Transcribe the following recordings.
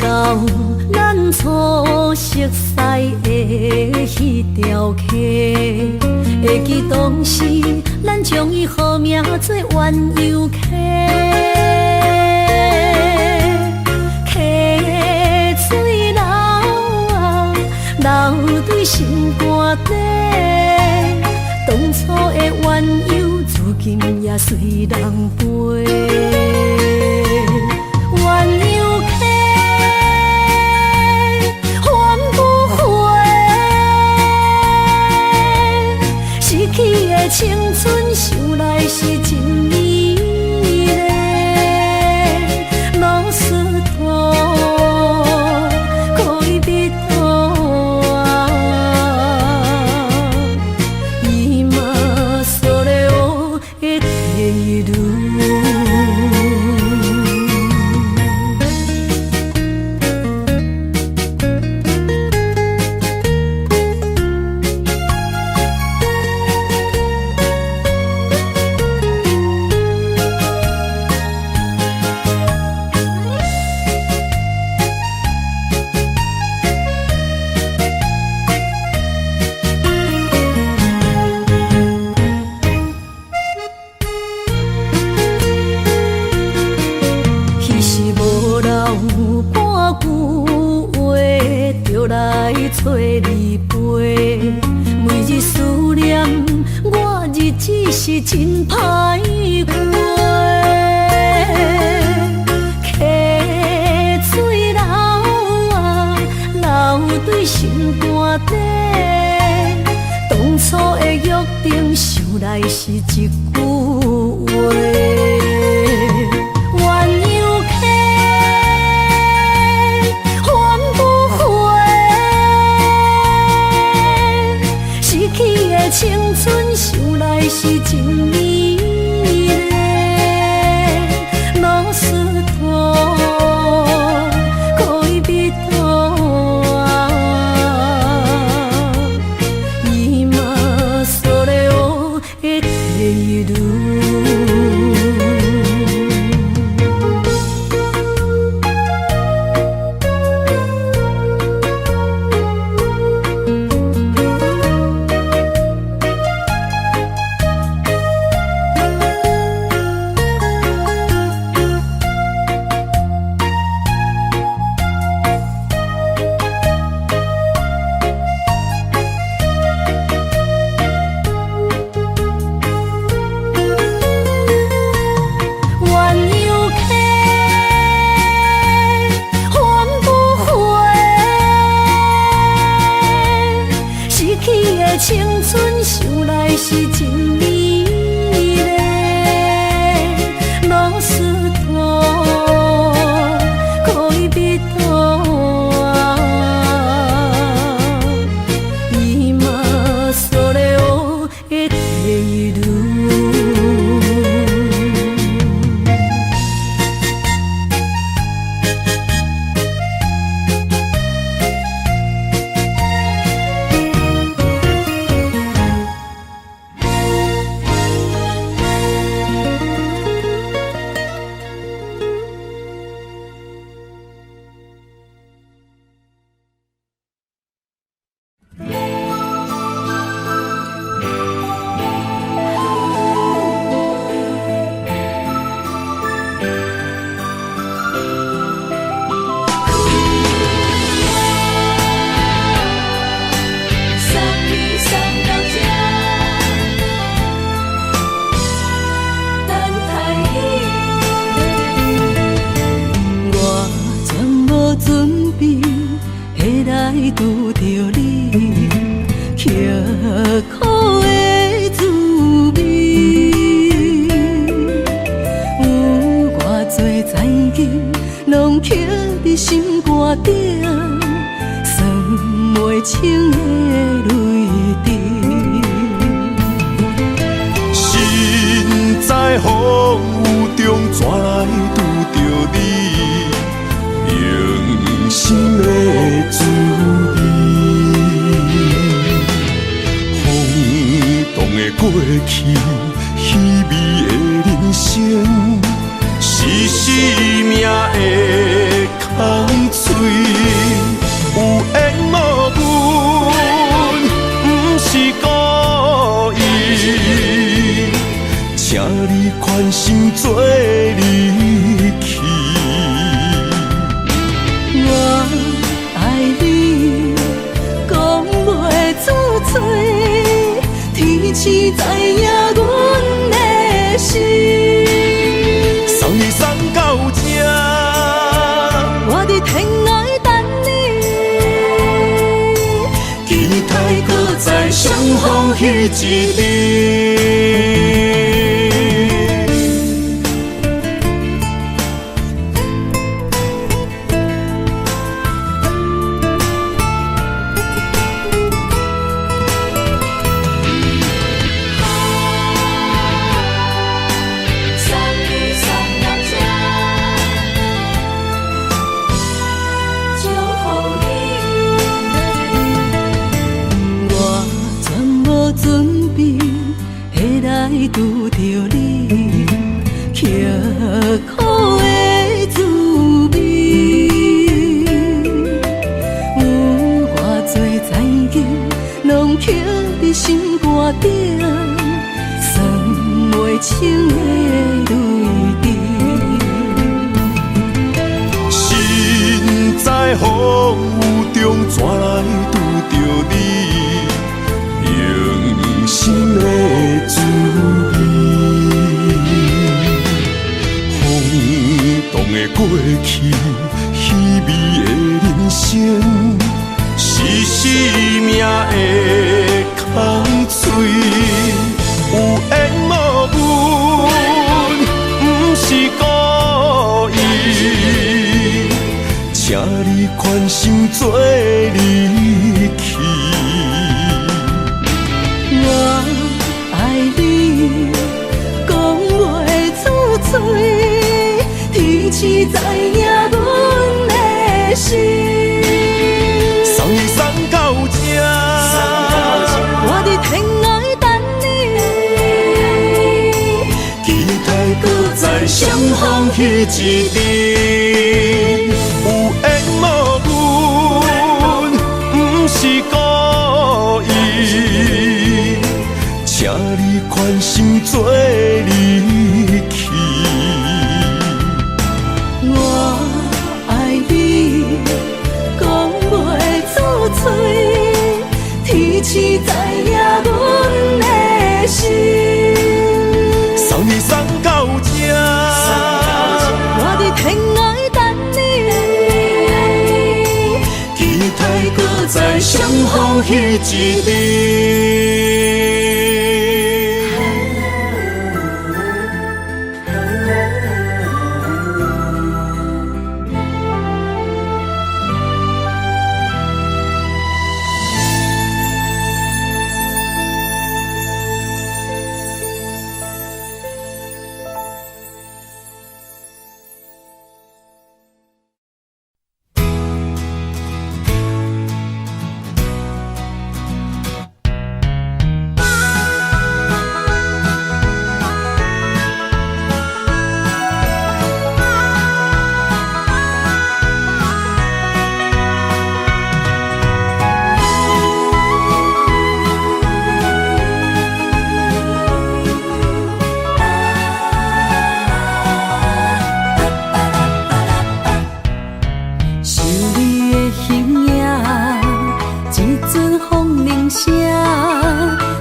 到咱初熟悉的迄条溪，会记当时咱将伊号名做鸳鸯溪。溪水流啊，流对心肝底。当初的鸳鸯，至今也随人陪。鸳鸯溪，翻不回，逝去的青春，想来是真美丽。老师徒，可以彼途啊，伊嘛所了的地路。找你陪，每日思念，我日子是真歹过。溪水流啊，流对心肝底。当初的约定，想来是一句话。青春想来是真美丽，老师徒，可以彼途啊，伊嘛所了的地路。青春想来是真美丽，老师徒，可以彼途啊，伊嘛所了的地路。拄着你，刻苦的滋味，有偌多灾境，拢刻伫心肝顶，算袂清的泪滴。身在风雨中，怎来拄着你？用心的滋味，风动的过去，稀微的人生，是生命的空。市知影阮的心。送你送到这，我伫天涯等你，期待搁再相逢彼一日。拄着你，刻苦的滋味，有偌多情景，拢刻伫心肝顶，算袂清的泪滴。心在风雨中，怎来拄着你？用心的滋味，风动的过去，稀微的人生，是生命的空嘴，有缘无分，不是故意，请你宽心做离去。我爱你，讲袂出嘴，天赐知影阮的心。送你送到这，我伫天涯等你，期待搁再相逢彼一日。有缘无分，不是故意。请你宽心做离去。我爱你，讲袂出嘴，天赐知影阮的心。送你送到这，我伫天涯等你，期待搁再相逢彼一日。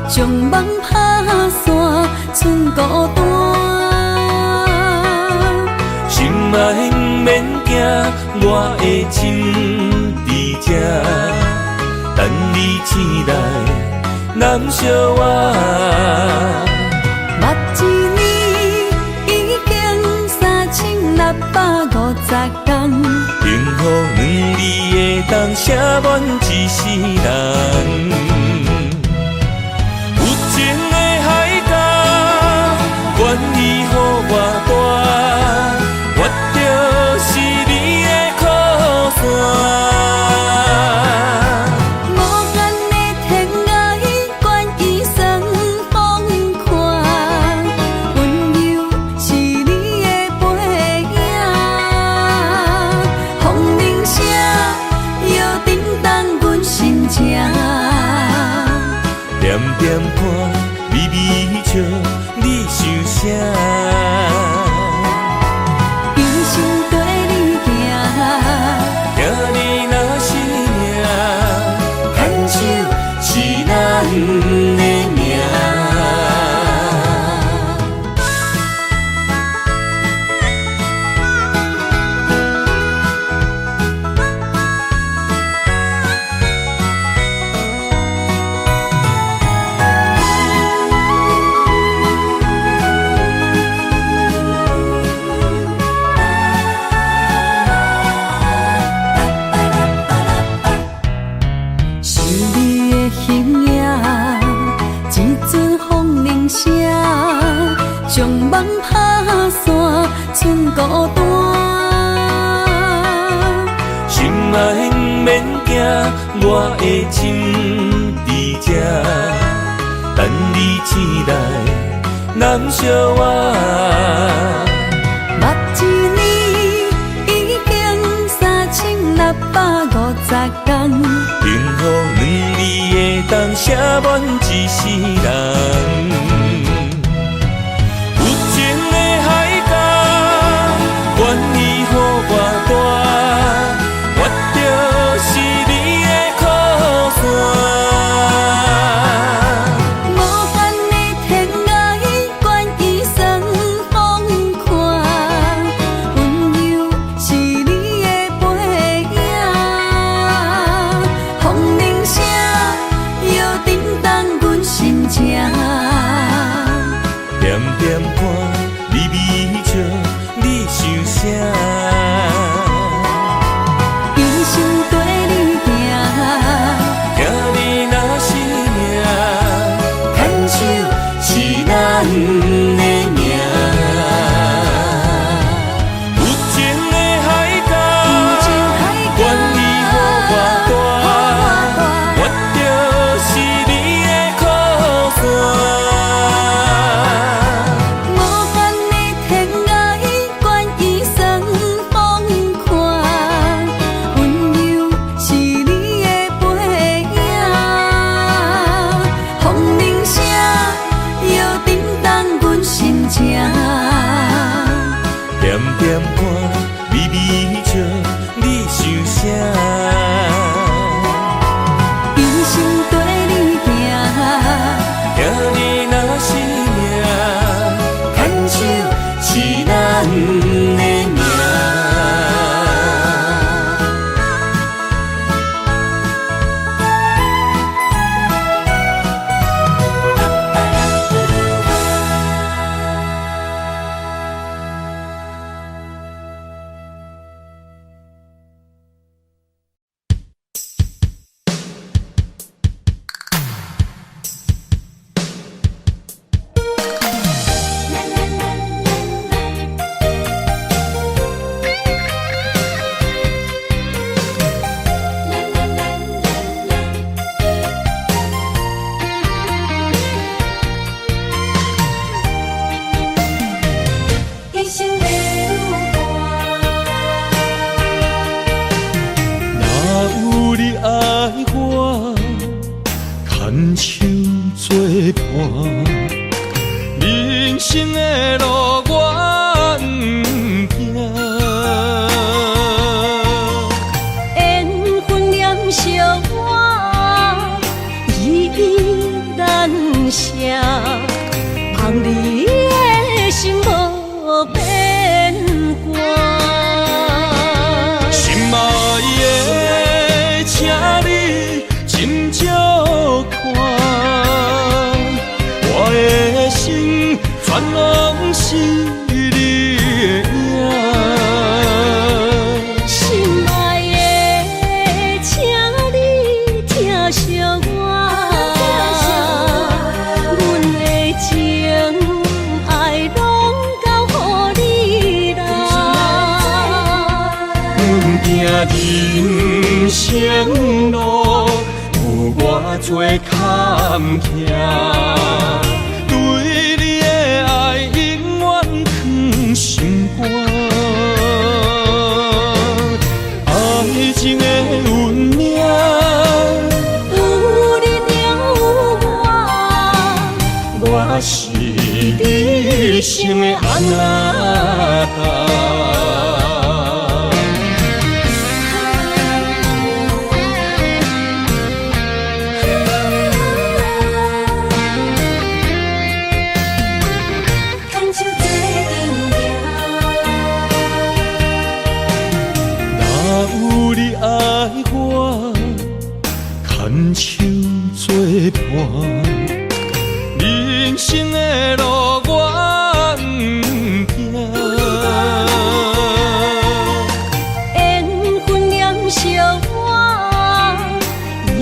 将梦打散，剩孤单。心爱不免惊，我的心伫这，等你醒来，难相我。目一年已经3650天，幸福两字的冬，写满一世人。有情的海角，愿意予我带，我就是你的靠山。无缘的天涯，愿意算风看，温柔是你的背影。风铃声摇叮当阮心情，点点看，微微笑，你想啥？用心跟你行，听你若是命，牵手是咱的命。剩孤单。心爱免惊，我的心伫这，等你醒来，难相偎。目一年已经3650天，幸福两字会当写满一世人。有情的海角，愿意予我带，我就是你的靠山。无限的天涯，愿意算风看，温柔是你的背影。风铃声摇叮当阮心情，点点看你微笑，你想啥？一生跟你行，行你若是命，牵手是咱的命。有情的海角，愿意予我带，我就是你的靠山。无限的天涯，愿意算风看，温柔是你的背影。风铃声摇叮当阮心情，点点看微微笑，你想啥？一生跟你行，行你若是命，牵手是咱的命。一生的路若有你爱我，牵手作伴，人生的路我不惊。缘分念相我，依然写，望你的心无变卦。心爱的，请你斟酌看，我的心全拢是你的影。心爱的，请你疼惜我，阮的情爱拢交予你啦。阮行人生路，有偌多坎坷，对你的爱永远藏心肝。爱情的运命，有你了我，我是你生的安那达。牵手做阵若有你爱我，牵手作伴，人生的路我不惊。缘分念相我，依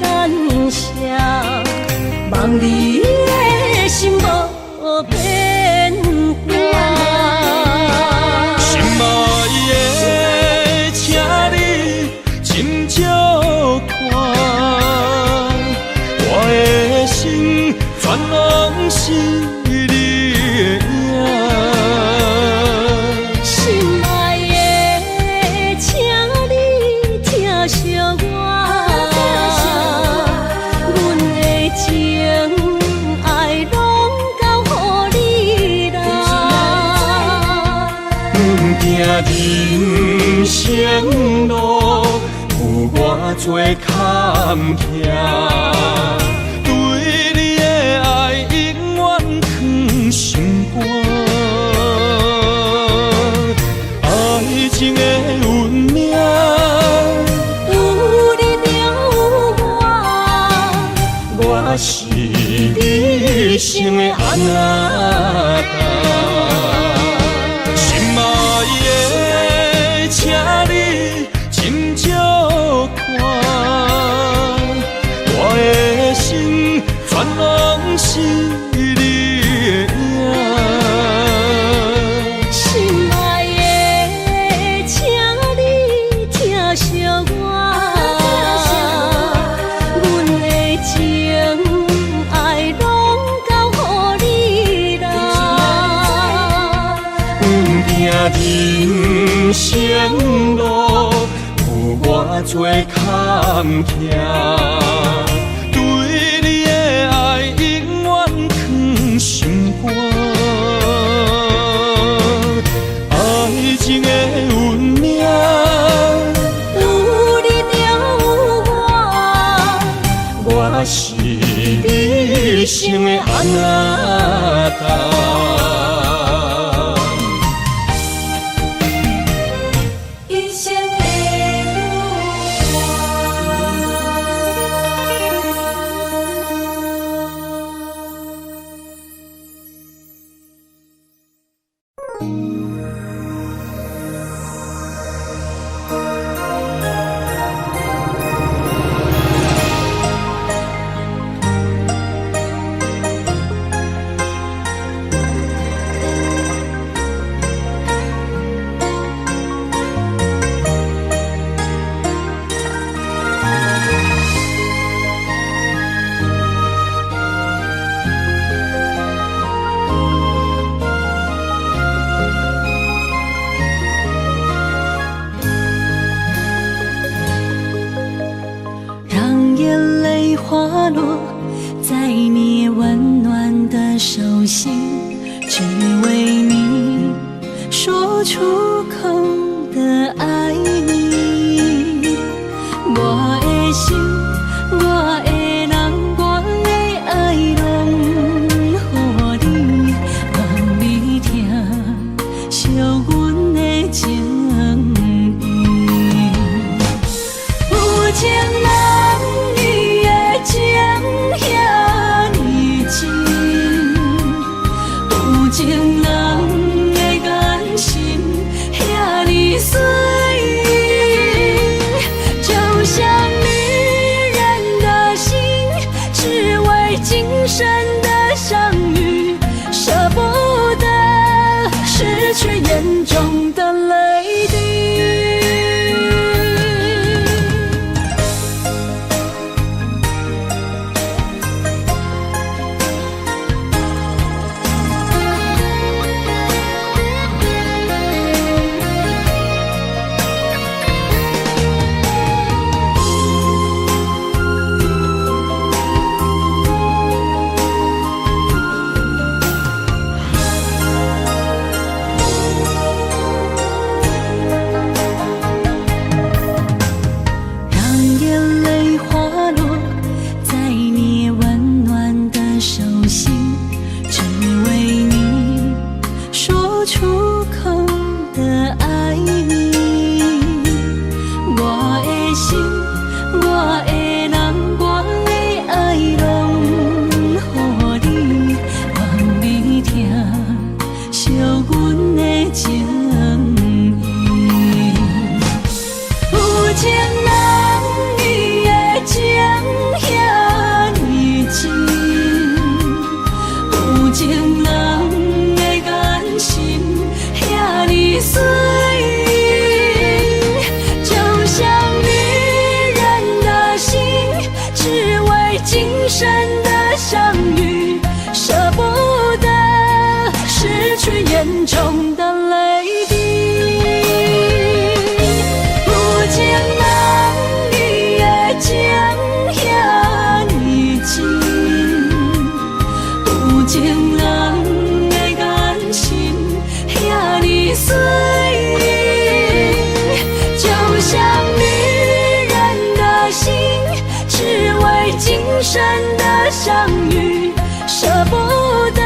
然写，望你的心无变卦。生路有偌多坎坷，对你的爱永远藏心肝。爱情的运命，有你就有我，我是你生的安那达。心爱的，请你斟酌看，我的心全拢是你的影。心爱的，请你疼惜我，阮的情爱拢交予你啦。阮行人生路有偌多坎坷，对你的爱永远藏心肝。爱情的运命，有你就有我，我是你生的安那达。一生的让眼泪滑落在你温暖的手心，只为你说出口的爱你。我的心，我的人，我的爱拢予你，望你疼惜阮的情意。有情人你的情遐呢真，有情人的眼神像女人的心，只为今生的相遇，舍不得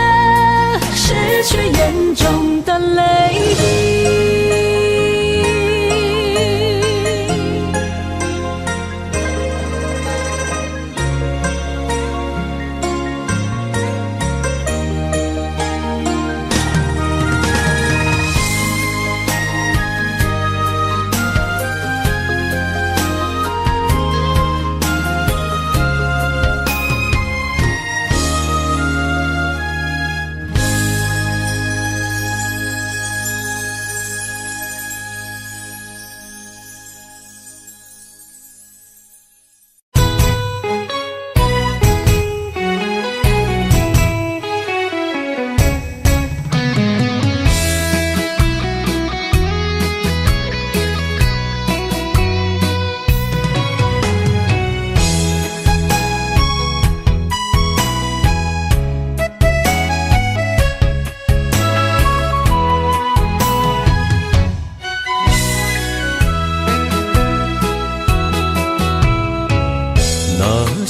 失去眼中的泪滴。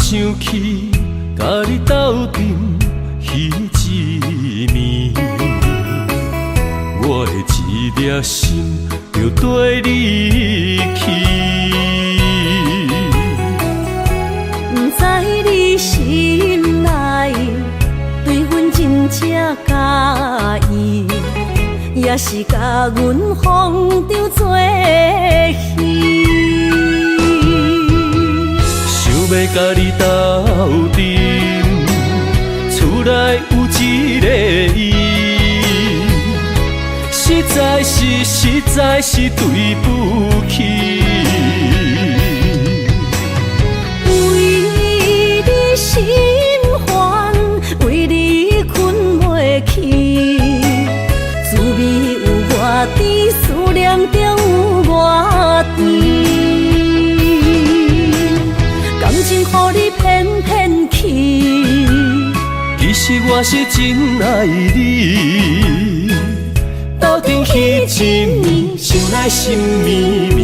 想起甲你斗阵彼一暝，我的一粒心就跟你去。不知你心内对阮真正介意，也是甲阮放着做戏。要甲你斗阵，厝内有一个伊，实在是对不起。为你心烦，为你困袂去，滋味有偌甜，思念就有偌甜。感情予你骗骗去，其实我是真爱你。斗阵彼一暝，想来心绵绵。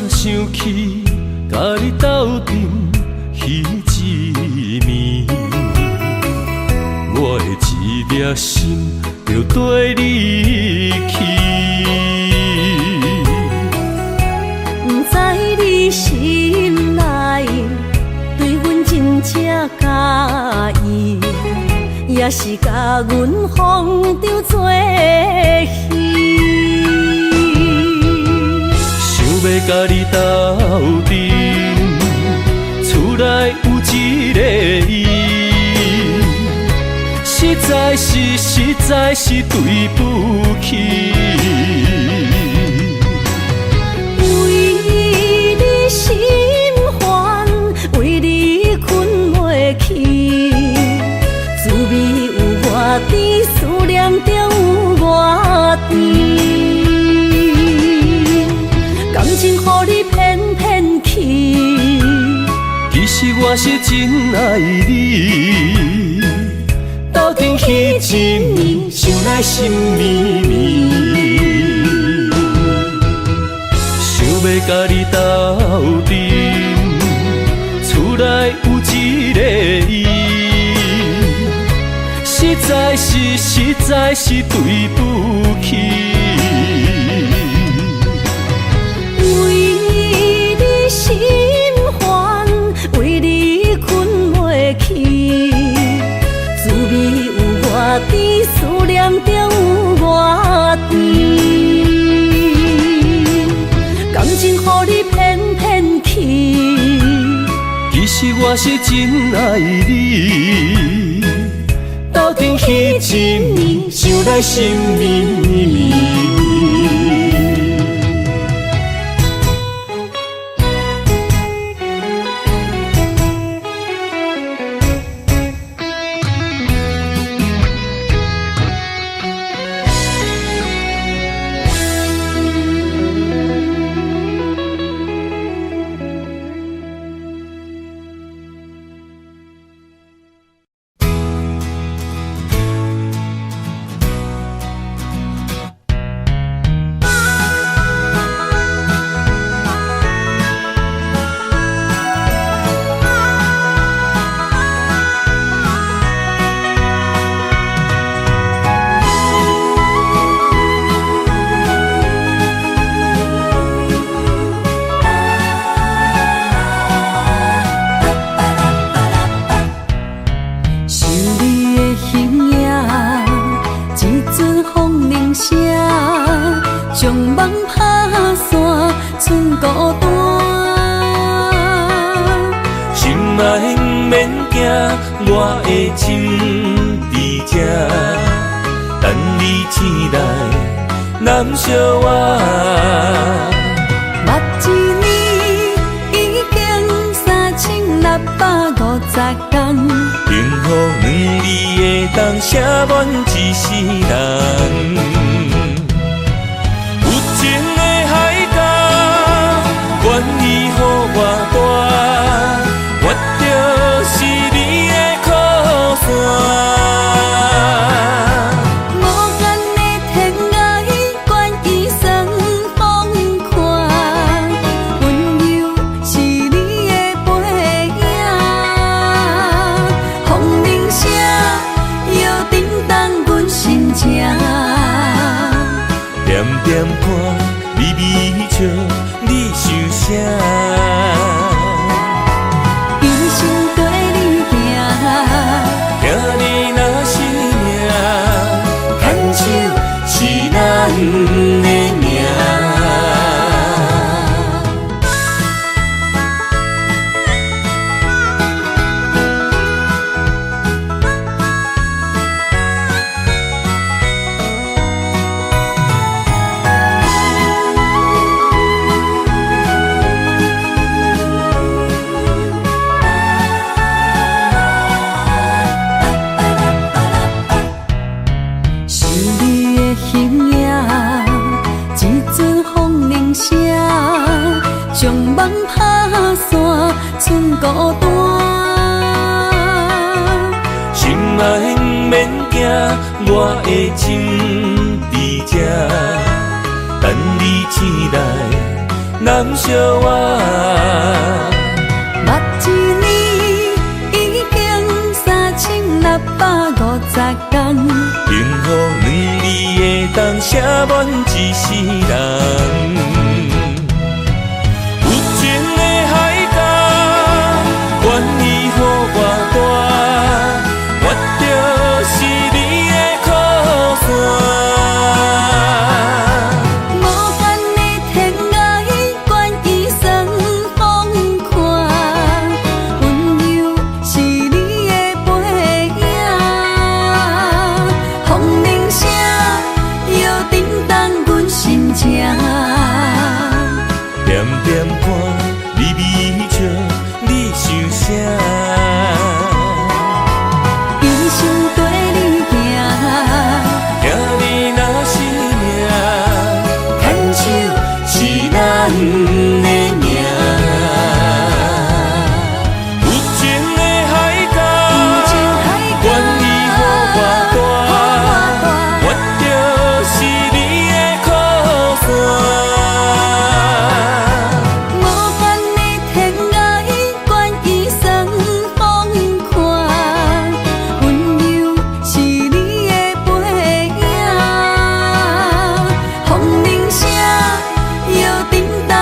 想起甲你斗阵彼一暝，我的一粒心就跟你去。不知你心内对阮真正介意，也是甲阮放着做戏。要甲你斗阵，厝内有一个伊，实在是对不起。为你心烦，为你困袂去，滋味有偌甜，思念就有偌甜。感情予你骗骗去，其实我是真爱你。斗阵彼一暝，想来心绵绵。想要甲你斗阵，厝内有一个伊，实在是对不起。心烦，为你困袂去，滋味有偌甜，思念就有偌甜。感情予你骗骗去，其实我是真爱你。斗阵彼一暝，想来心绵绵。剩孤单。心爱不免惊，我的心伫这，等你醒来，难相我。目一年已经3650天，幸福两字的当写满一世人。有情的海角，愿意予我大，我就是你的靠山。无限的天涯，愿意算风看，温柔是你的背影。风铃声摇叮当阮心情，点点看微微笑，你想啥？一生跟你行，听你若是命，牵手是咱的命。想你的形影，一阵风铃声，将梦打散，剩孤单。心爱不免惊，我的心伫这，等你醒来，难相我。目一年已经3650天，幸福两字的当写满一世人。有情的海角，愿意予我大，我就是你的靠山。无限的天涯，愿意算风看，温柔是你的背影。风铃声摇叮当阮心情，点点看微微笑，你想啥？一生跟你行，听你若是命，牵手是咱的命。有情的海角，愿意予我大，我就是你的靠山。无限的天涯，愿意算风看，温柔是你的背影。风铃声摇叮当。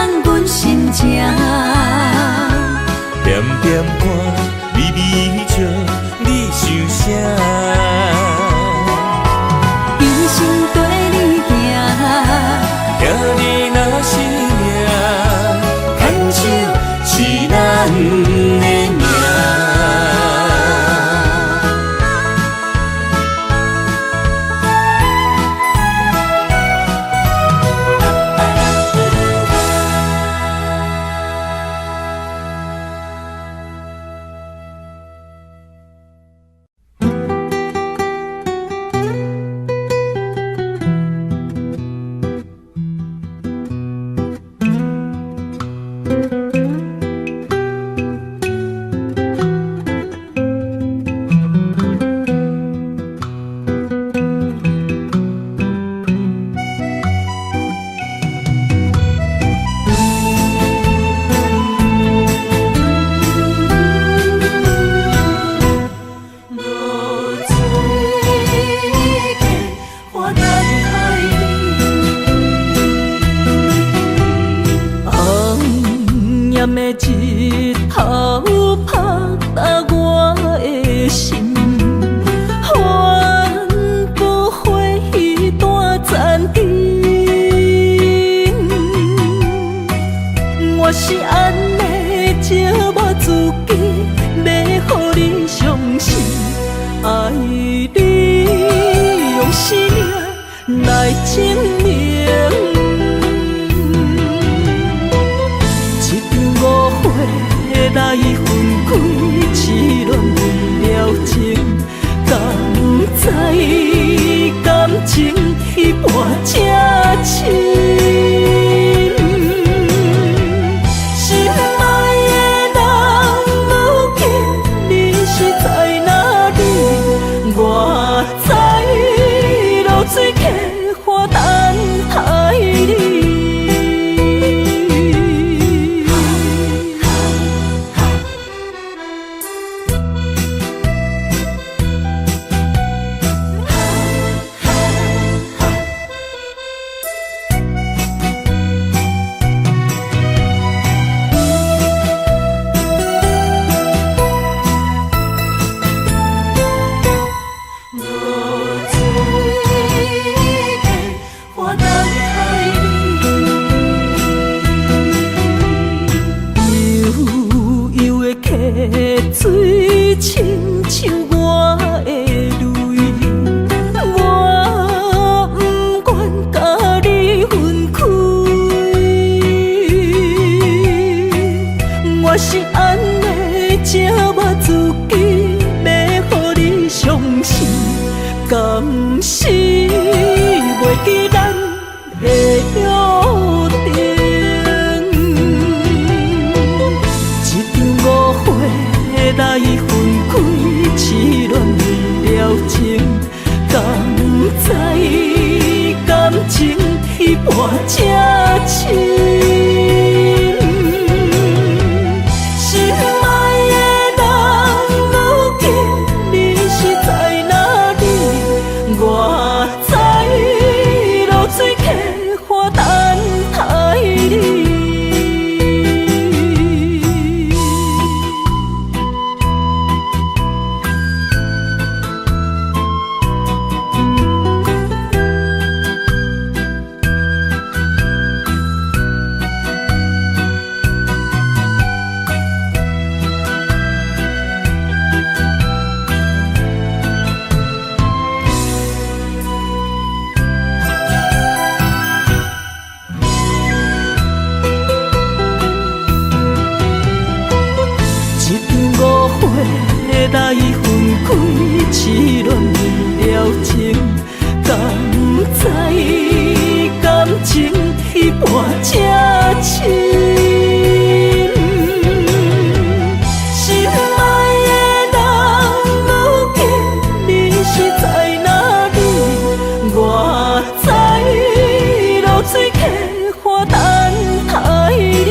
清明。一场误会来分开，痴恋为了情，敢知感情彼半才深。水客花等海里。水亲像我的泪，我不愿甲你分开。我是安尼才我自己要予你相信，甘是袂记咱的约定。来分开，痴恋为了情，敢知感情彼半才深。心爱的人，如今你是在哪里？我知露水客花等海里。来分开，痴恋为了情，敢知感情彼半才深。心爱的人，如今你是在哪里？我知露水客花等海里。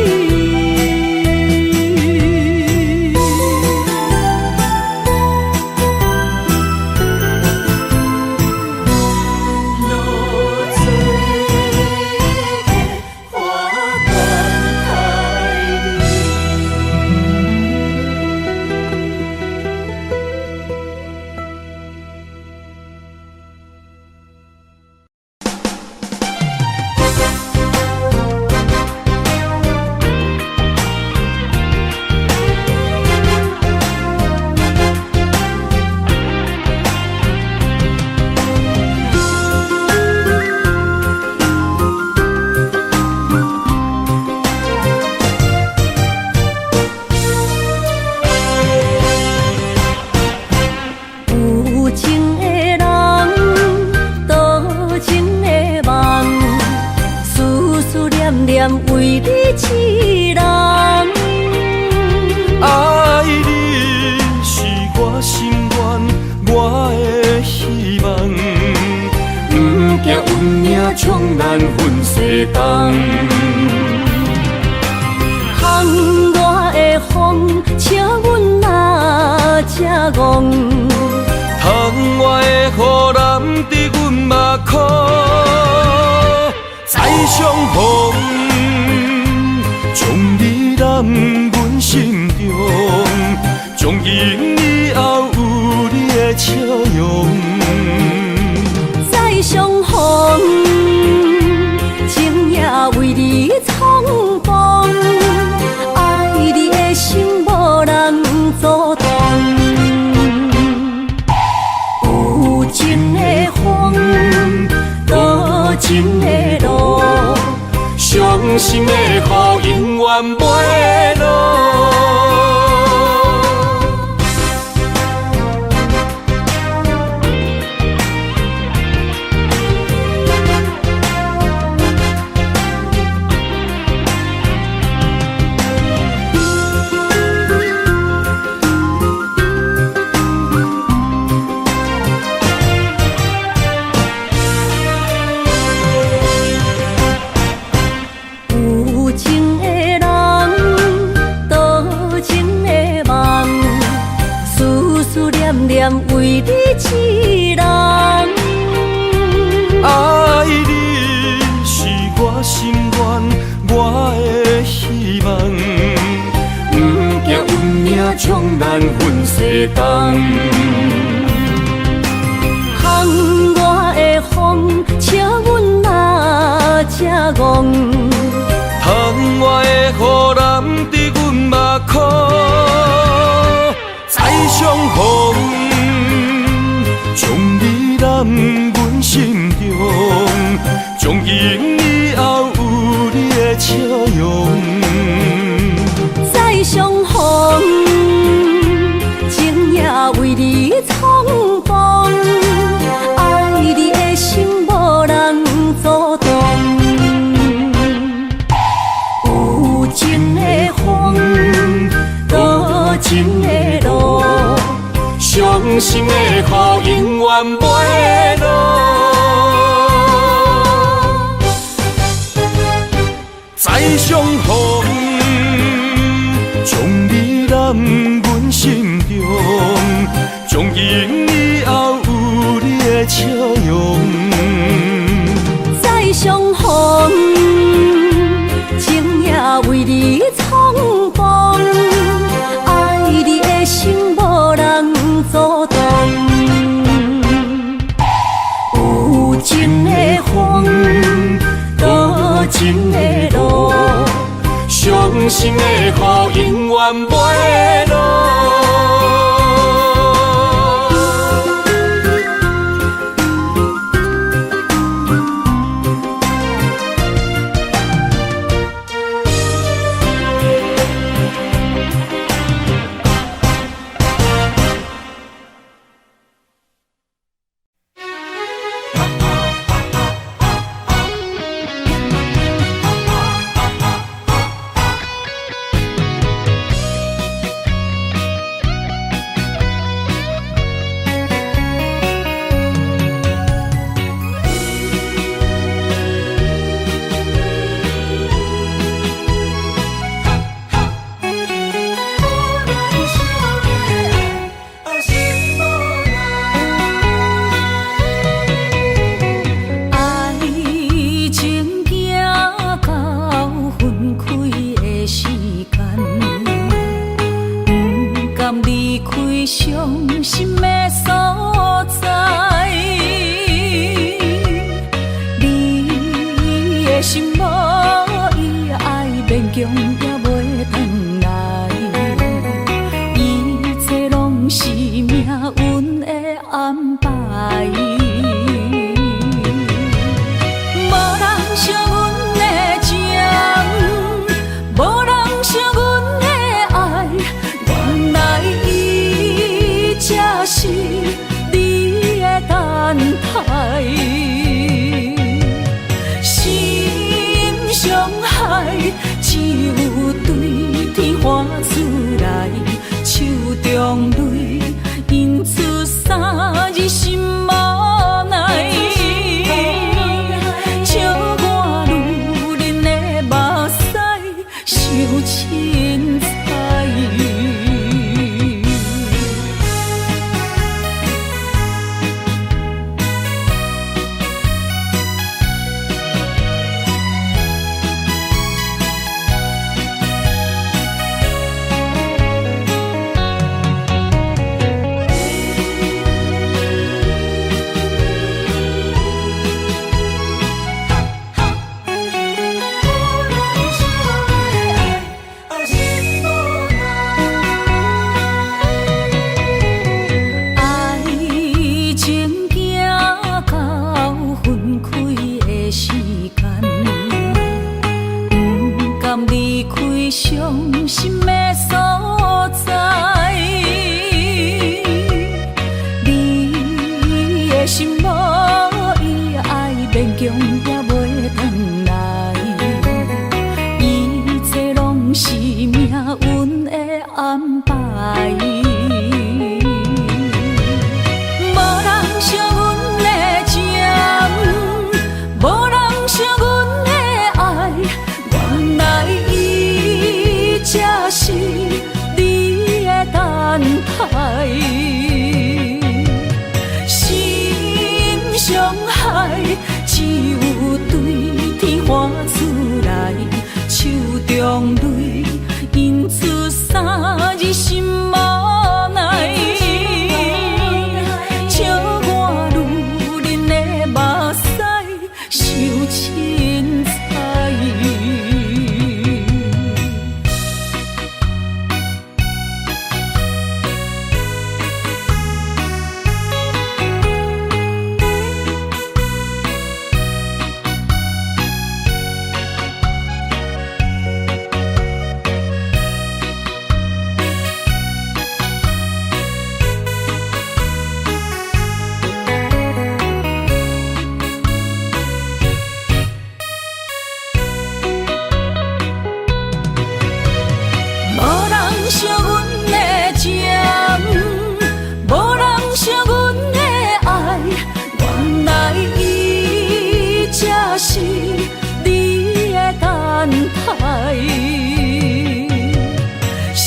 为你痴人，爱你是我心愿，我的希望。不惊运命冲咱分西东，窗外的风，请阮哪只戆？窗外的雨淋伫阮目眶，再相逢。将你揽阮心中，从今以后有你的笑容。再相逢，情也为你苍茫，爱你的心无人阻挡。有情的风，多情心的雨永远袂落。为你一人，爱你是我心愿，我的希望，不惊运命将咱分西东。风我的风，请阮哪只戆？窗外的雨淋伫阮目眶，再相逢。将你揽阮心中，从今以后有你的笑容。再相逢，情也为你冲动，爱你的心无人阻挡。有情的风，多情的路。伤心的雨永远袂落，再相逢，将你揽阮心中，从今以后有你的笑容。再相逢，情也为你冲动，爱你的心无人阻挡。有情的风，多情的路，伤心的雨永远袂落。最伤心的所在。你的心无伊爱，勉强也袂转来。一切拢是命运的安排。是你的等待，心伤害只有对天喊出来，手中泪印出三字心无奈，笑我女人的目屎受凊彩。是你的等待，心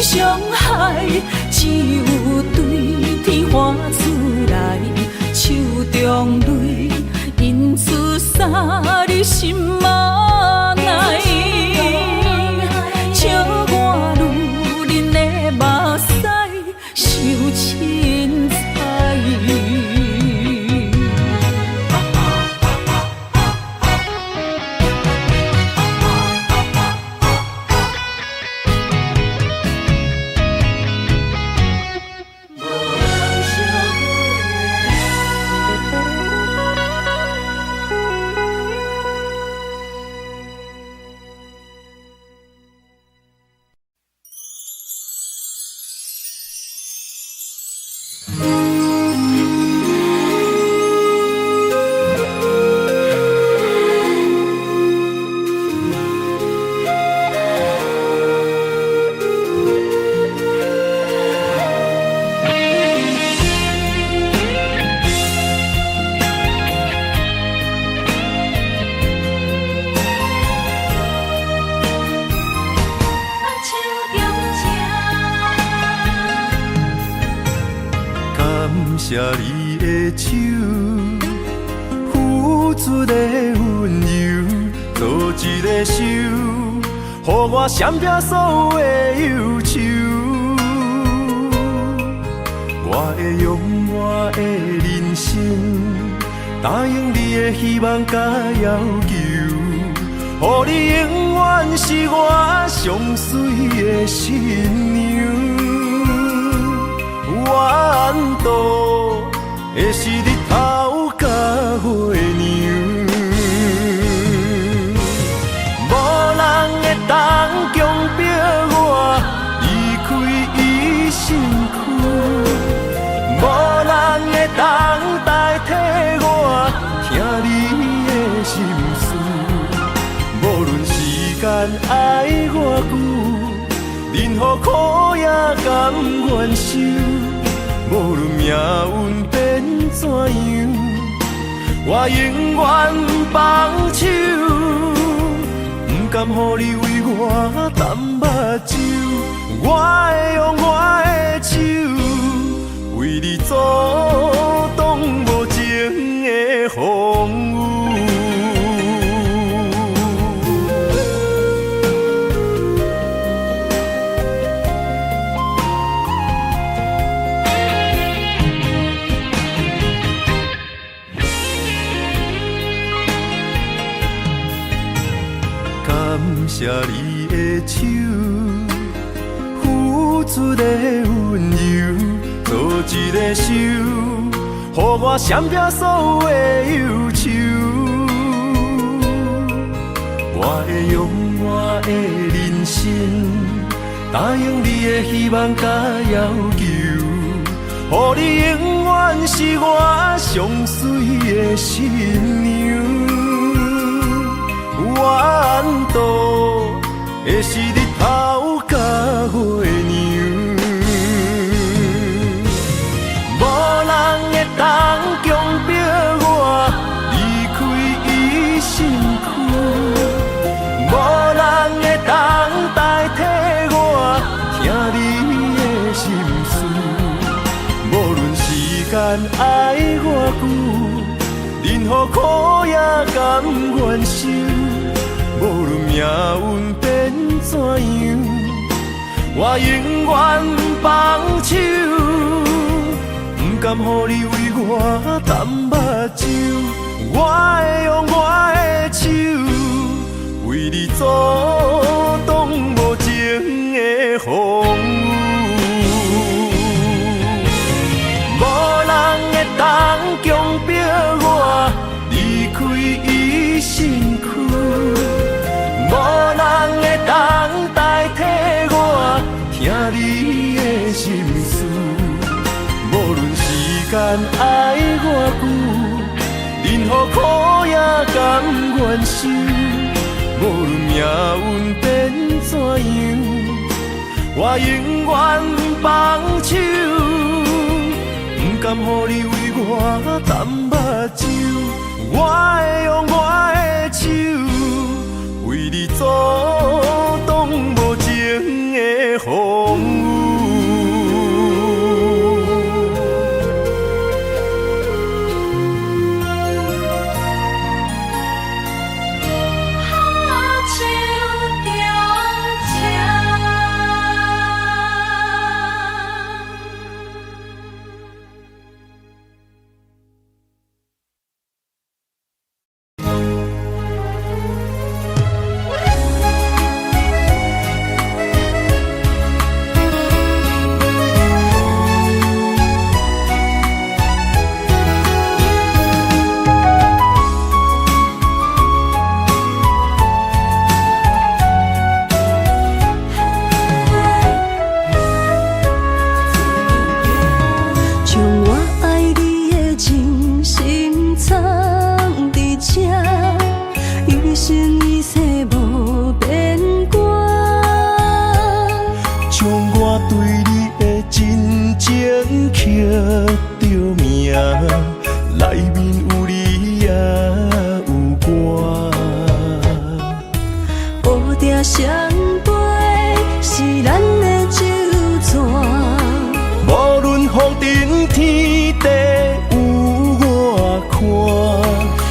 伤害只有对天喊出来，手中泪印出三字心无奈，笑我女人的目屎受凊彩。谢你的手，付出的温柔，做一个手，予我闪避所有的忧愁。我会用我的人生，答应你的希望甲要求，予你永远是我上水的新娘。远渡的是日头甲月亮，无人会当强迫我离开伊身躯，无人会当代替我听你的心事。无论时间爱我久，任何苦也甘愿受。无论命运变怎样，我永远放手，不甘予你为我淡目睭。我会用我的手，为你阻挡无情的风雨。谢你的手，付出的温柔，做一个手，予我闪避所有的忧愁。我会用我我的人生，答应你的希望甲要求，予你永远是我上水的新娘。缘途会是日头甲月亮，无人会当强迫我离开伊身躯，无人会当代替我听你的心事。无论时间爱我久，任何苦也甘愿受。无论命运变怎样，我永远放手，不甘予你为我淡目睭。我会用我的手，为你阻挡无情的风雨。无人会当强迫我离开伊身躯，无人会当代替我听你的心事。无论时间爱我久，任何苦也甘愿受。无论命运变怎样，我永远放手，不甘予你为我淡目睭。我会用我的手，为你阻挡无情的风雨。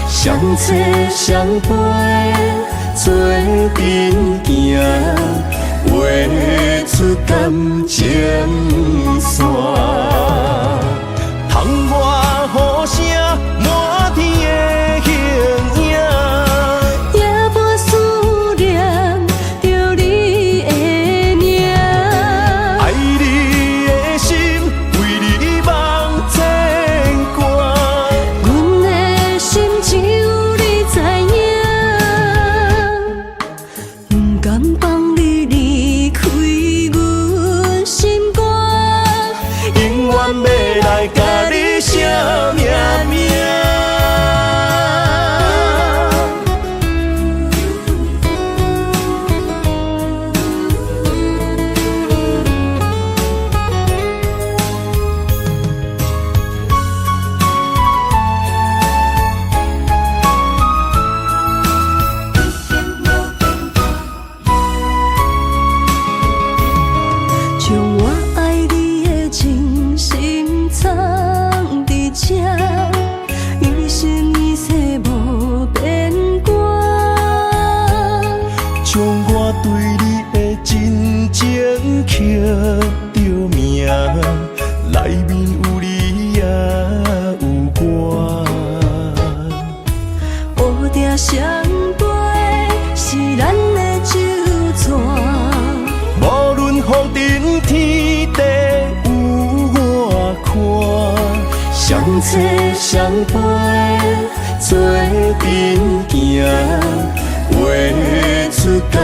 相册相陪，做阵行，画出感情线。窗外雨声，满天的形影，夜半思念着你的名。爱你的心，为你梦牵挂。阮的心只有你知影，不甘放你离开阮心肝，永远要来甲你写命名。将我爱你的真心藏伫这，一生一世无变卦。将我对你的真情刻着名，内面有你也有我。乌蝶相陪是咱的酒泉，无论风尘天地有我看，相册相陪做阵行，画出感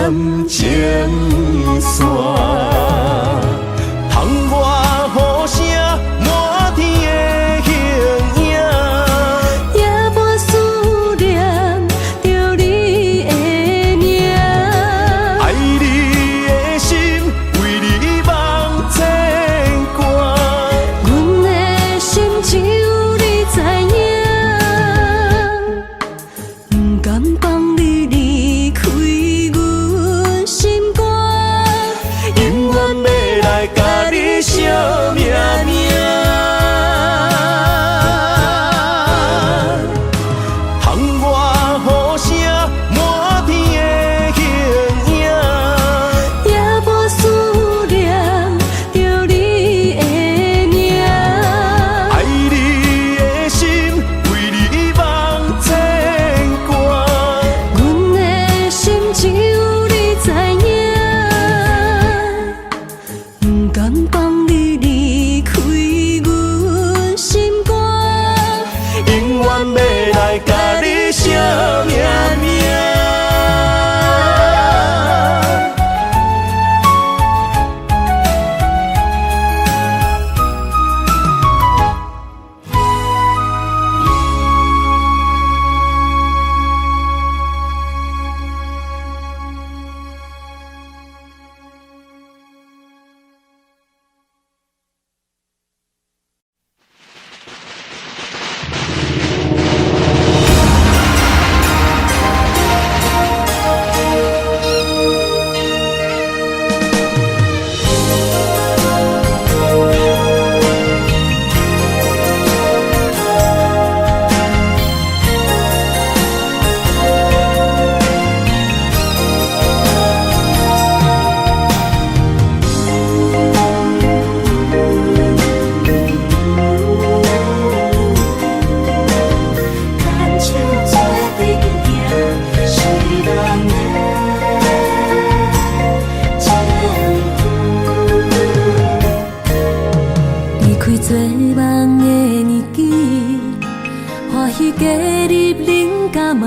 问，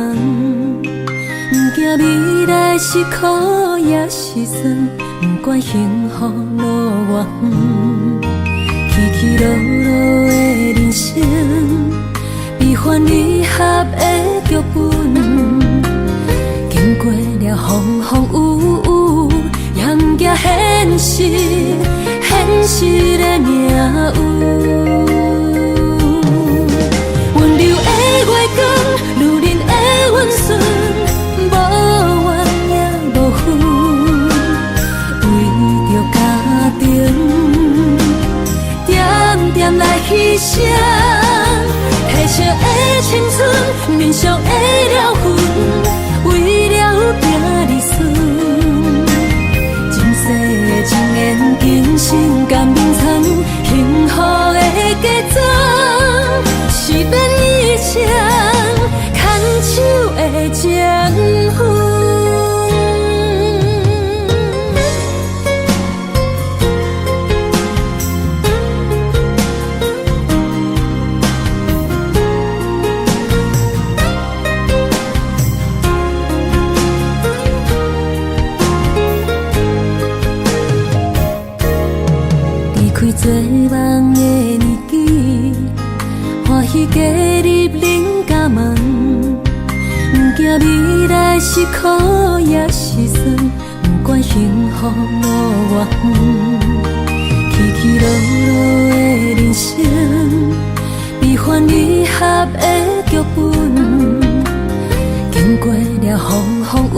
不惊未来是苦也是酸，不管幸福路偌远，起起落落的人生，悲欢离合的剧本，经过了风风雨雨，也不惊现实，现实的命运。温柔的月光，女人的温顺，无怨也无恨，为着家庭，点点来牺牲。褪色的青春，面上的了痕，为了拼儿孙。前世情缘，今生甘眠藏，幸福的家庄，是免一生牵手的情分。做梦的年纪，欢喜加入人家门，不惊未来是苦也是酸，不管幸福路偌远，起起落落的人生，悲欢离合的剧本，经过了风风雨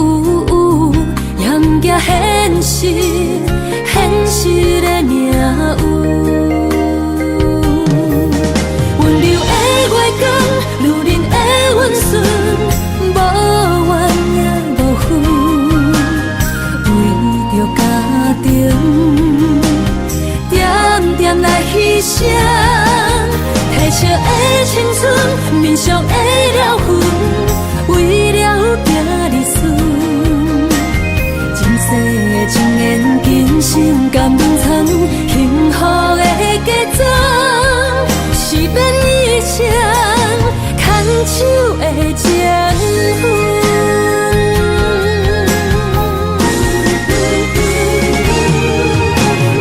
雨，也不惊现实，现实的命运。温柔的月光，女人的温顺，无怨也无恨，为着家庭，点点来牺牲。褪色的青春，面上的了痕，为了拼儿孙。前世情缘，今生甘眠藏，幸福的家庄，是免一生牵手的情分。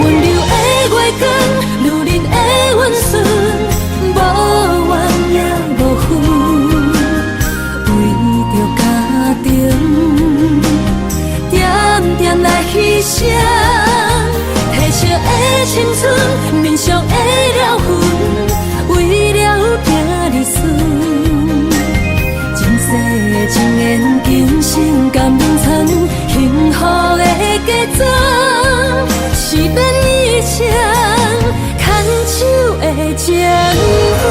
温柔的月光，女人的温顺，无怨也无恨，为着家庭，点点来牺牲。褪色的青春，面上的了痕，为了拼儿孙。前世情缘，今生甘眠藏，幸福的家庄，是免一生牵手的情分。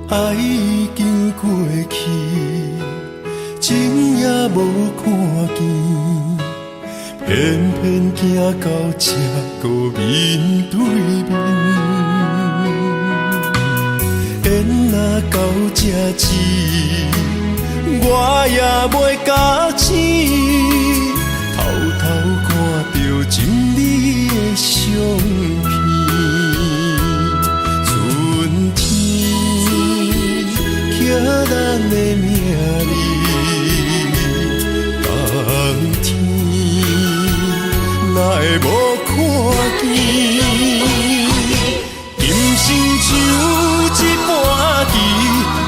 爱已经过去，情也无看见，偏偏行到这个面对面。缘若到这时，我也袂假醒，偷偷看到情侣的相片。咱的命里，冬天哪会无看见？今生像一盘棋，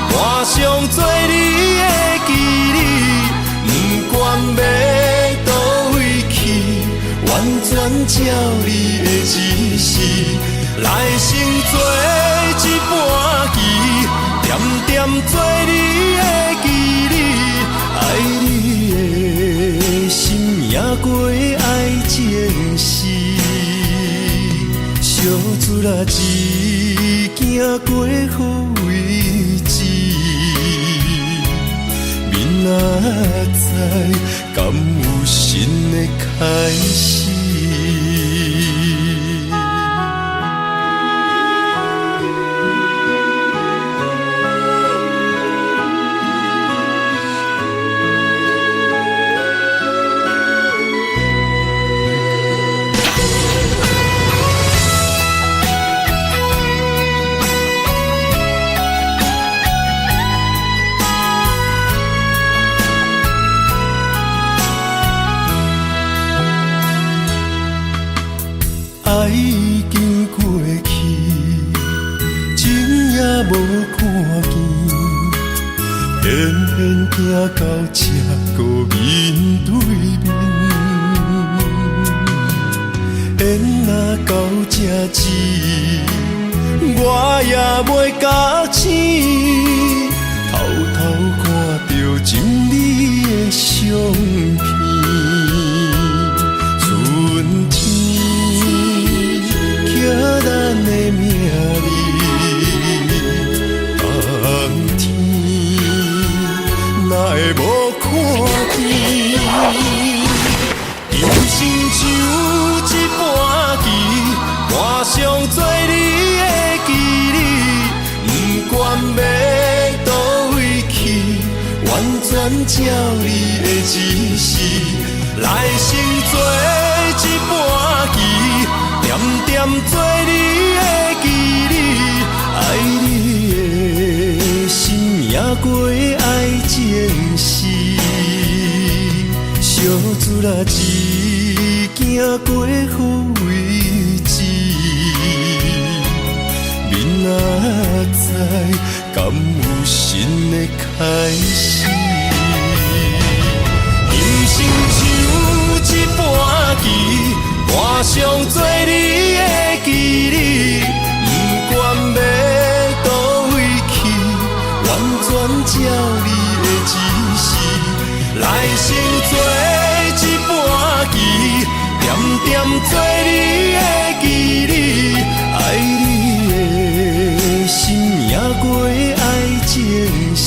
换上做你的记忆，不管要倒位去，完全照你的一时，来生做一盘棋，点点做你的记忆，爱你的心也过爱情诗，小船啊一行过好位置，明仔载敢有新的开始？爱已经过去，情也无看见，偏偏行到这个面对面。缘若到这止，我也袂甲醒，偷偷看到情你的相片。春天。叫咱的名字，冬天哪会无看见？人生像一盘棋，换上做你的记忆，不管要倒位去，完全照你的指示，来生做一盘棋。点点做你的记忆，爱你的心也过爱情诗，小船啊一行过好位置，明仔载敢有新的开始？人生像一盘棋。换上做你的记忆，不管要倒位去，完全照你的指示。来生做一盘棋，点点做你的记忆，爱你的心也过爱情诗。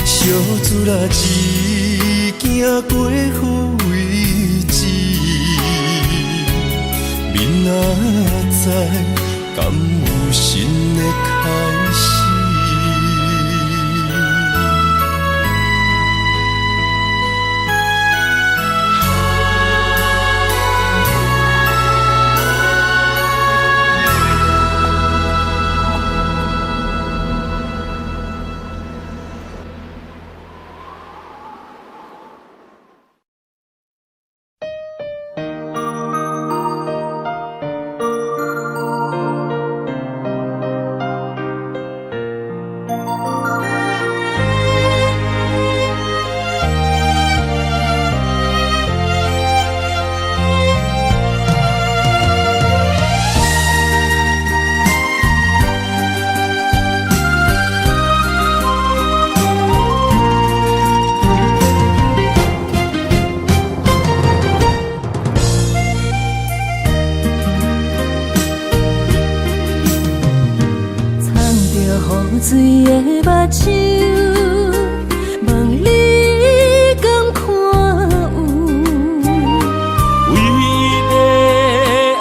小船啊一行过好位置。明仔载敢有新的开始？水的目睭，问你敢看有？为了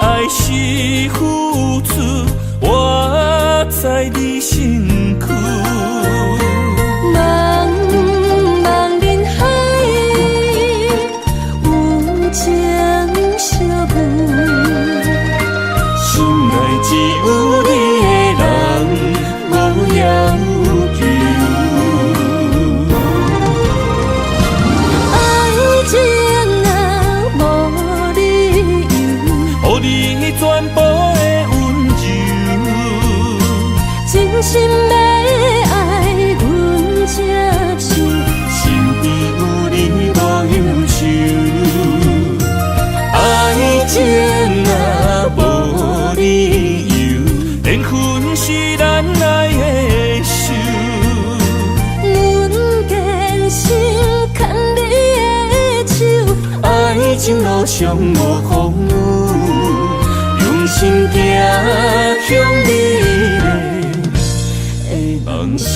爱是付出，我在你身躯。茫茫人海，有情相伴，心内只有你的人。要求爱情啊，无理由，予你全部的温柔，真心要爱阮才想，身边有你无忧愁，爱情。上无风雨，用心行向美丽的梦想。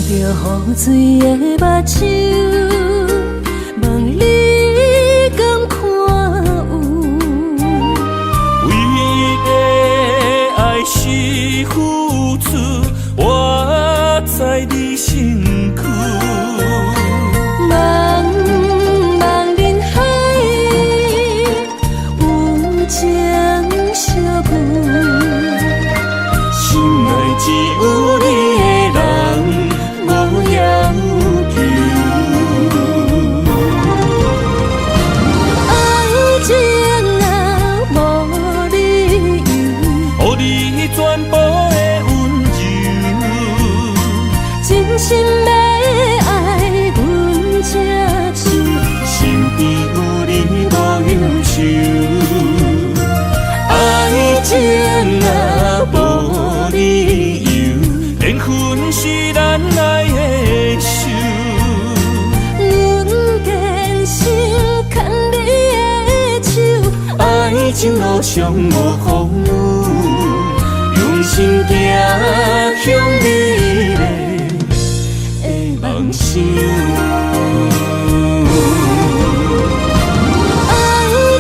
雨水的目睭，问你敢看有？为的爱是付出，我在你身躯。茫茫人海，有情相伴，心内只有你的人。无要求，爱情啊无理由，予你全部的温柔，真心要爱阮才手，身边有你无忧愁，爱情啊无理由，缘分是咱爱的手。阮坚守牵你的手，爱情路上无风雨，用心行向美丽的梦想。爱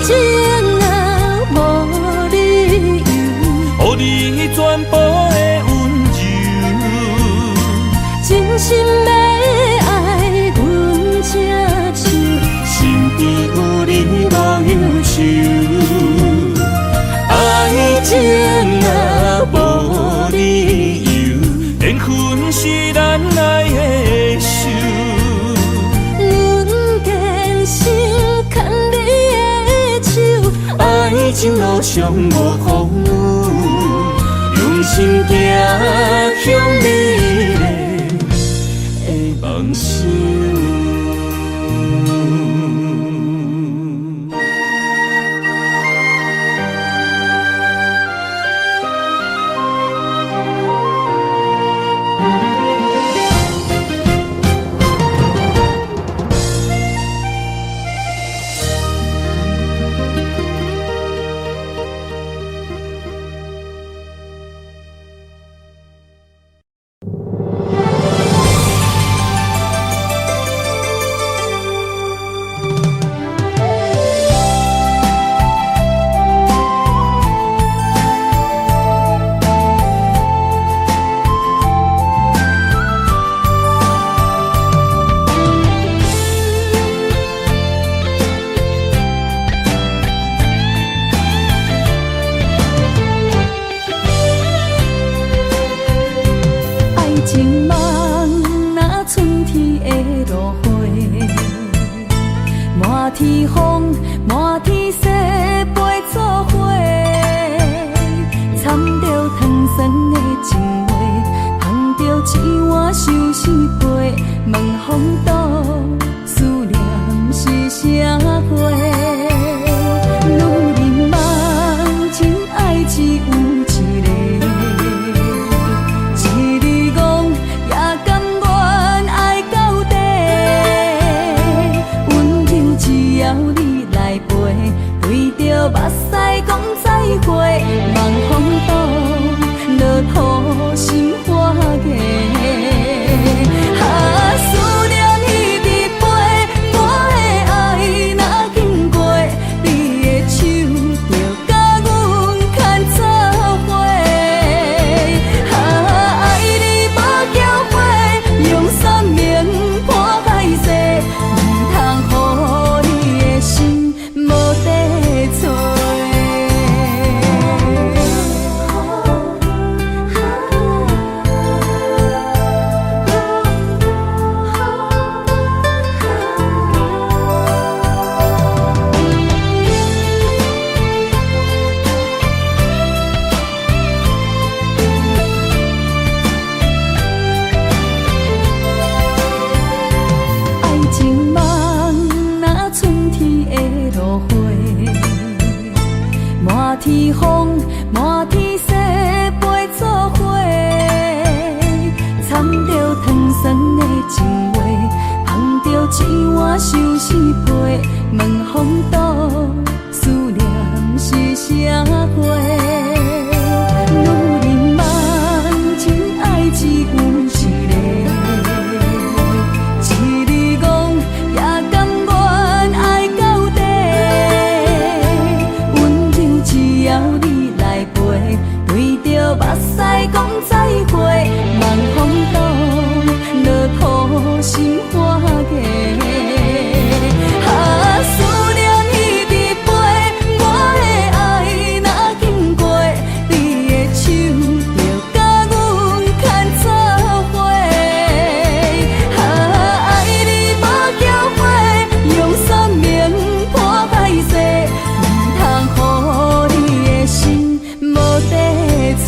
情啊无理由，予你全部的温柔，真心要爱阮才手，身边有你无忧愁，爱情啊无理由，缘分是咱爱的手。阮坚守牵你的手，爱情路上无风雨，用心行向美丽的梦想。情梦若春天的落花，满天风，满天雪，陪作伙，掺着糖酸的情话，捧着一碗相思杯，问风度思念是啥货？女人梦情爱只有一个。只要你天风，满天雪，陪做伙。掺着糖酸的情话，捧着一碗相思杯，问风度，思念是啥货？女人梦，真爱只有一个。一日讲，也甘愿爱到底。温柔只要你来陪，对着目屎讲再会。望风度，落土心花嫁。思念彼伫背，我的爱若经过，你的手就甲阮牵做伙。爱你无后悔，用生命破歹势，唔通予你的心无地找。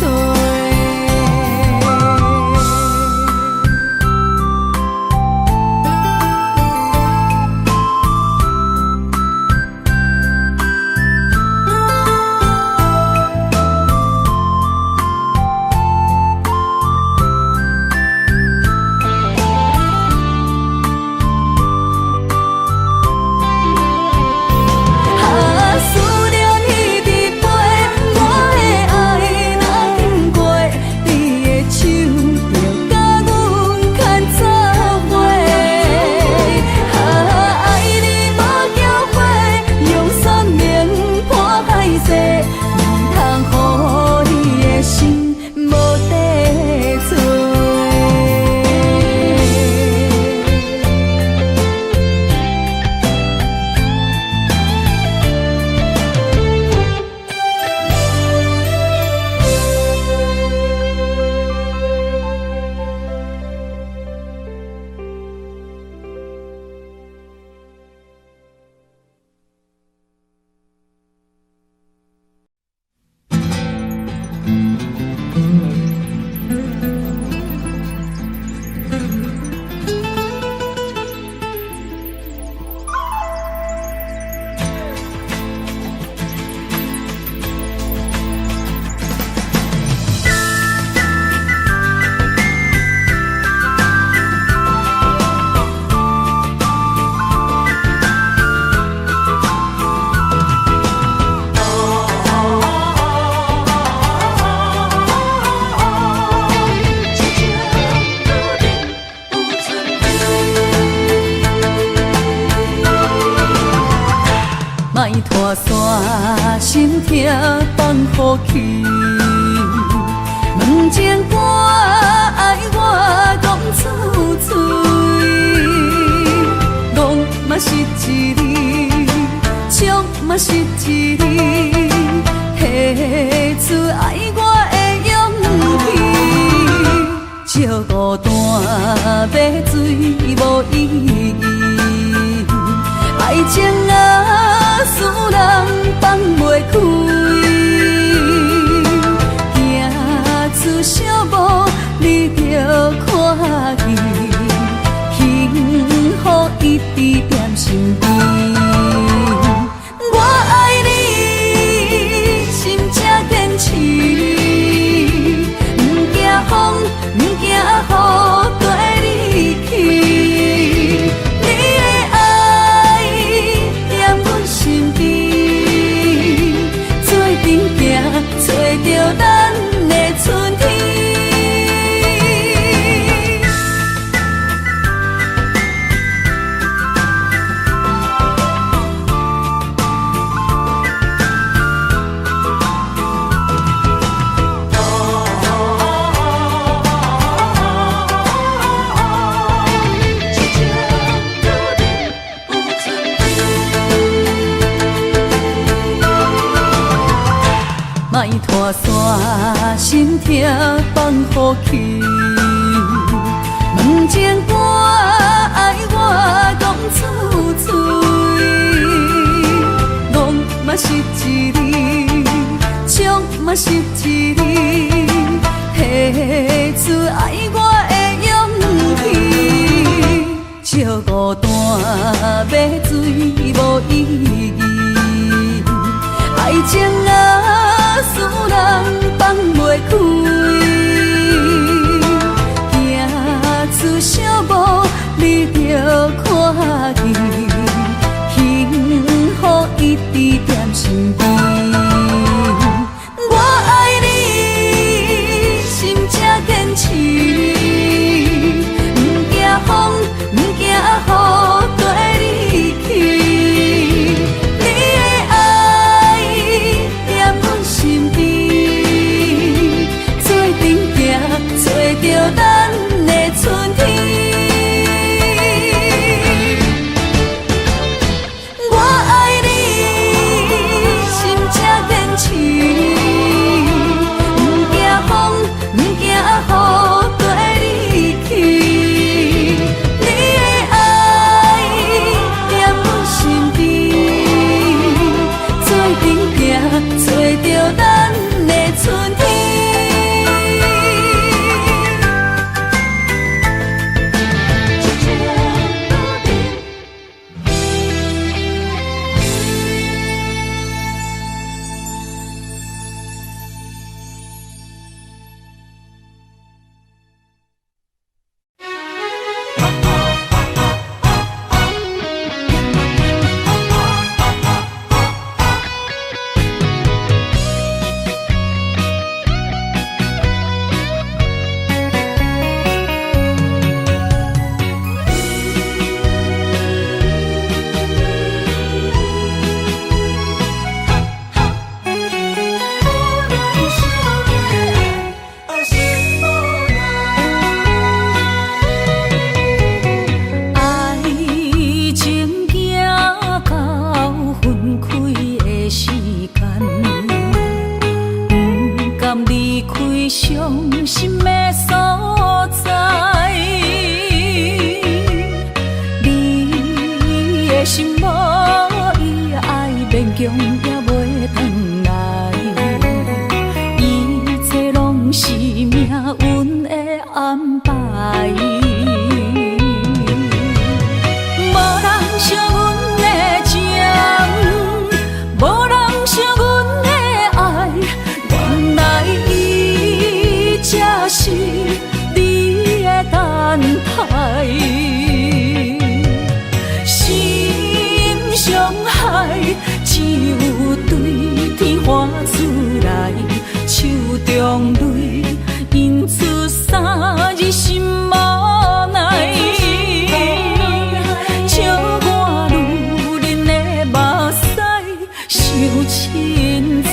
莫拖山，心痛放予去。问情歌爱我讲出嘴，讲嘛是一字，唱嘛是一字，提出爱我的勇气。笑孤单要水无意义，爱情啊，使人放袂开。行出小步，你着看见，幸福一直踮身边。我爱你，心才坚持，不惊风，不惊雨，跟你去。你的爱踮阮身边，做阵行，找着咱的春天。莫拖山，心痛放予去。问情歌爱我讲出嘴，讲嘛是一字，唱嘛是一字，提出爱我的勇气。笑孤单要水无意义，爱情啊。思人放袂开，行出小步你着看见，幸福一直踮身边。我爱你，心才坚持，不惊风，不惊雨跟你去。你的爱踮阮身边，做阵行，找着咱的春天。我爱你，心才坚持，不惊风，不惊雨跟你去。你的爱踮阮身边，做阵行，找着咱的春天。伤心的所在，你的心无伊爱勉强也袂转来，一切拢是命运的安排。无人像阮的情，无人像阮的爱，原来才是你的等待，心伤害只有对天花出来，手中泪印出三字心无奈，笑我女人的目屎受凊彩。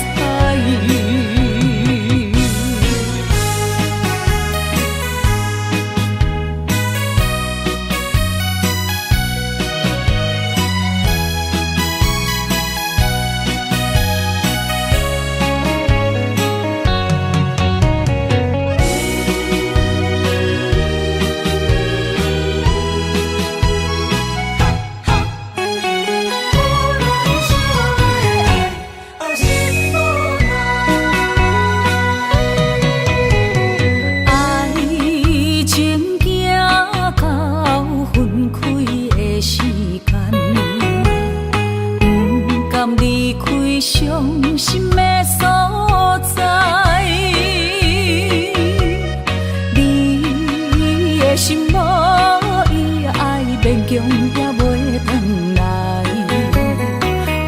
伤心的所在，你的心无伊爱勉强也袂转来，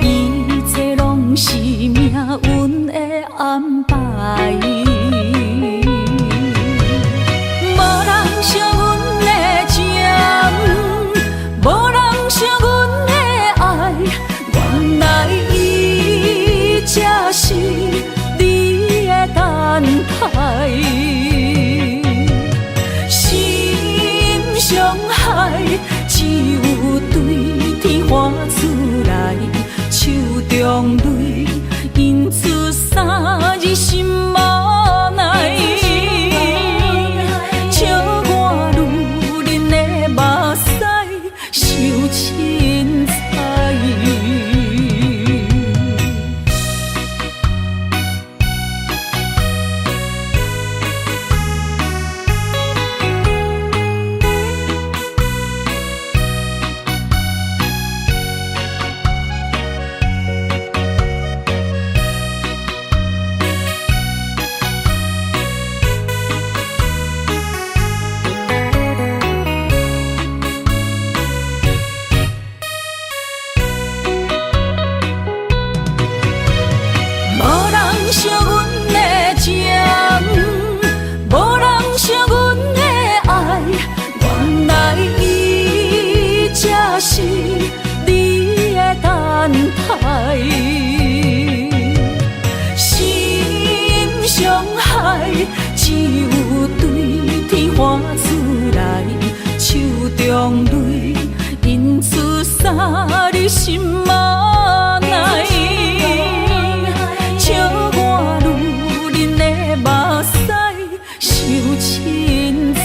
一切拢是命运的安排。无人像阮的情，无人像阮的爱，原来才是你的等待，心伤害只有对天花出来，手中泪印出三字心无奈，笑我女人的目屎受凊彩。待。心上海，只有对天花出来，手中泪因出洒你心嘛奈。笑我女人的目屎受凊彩。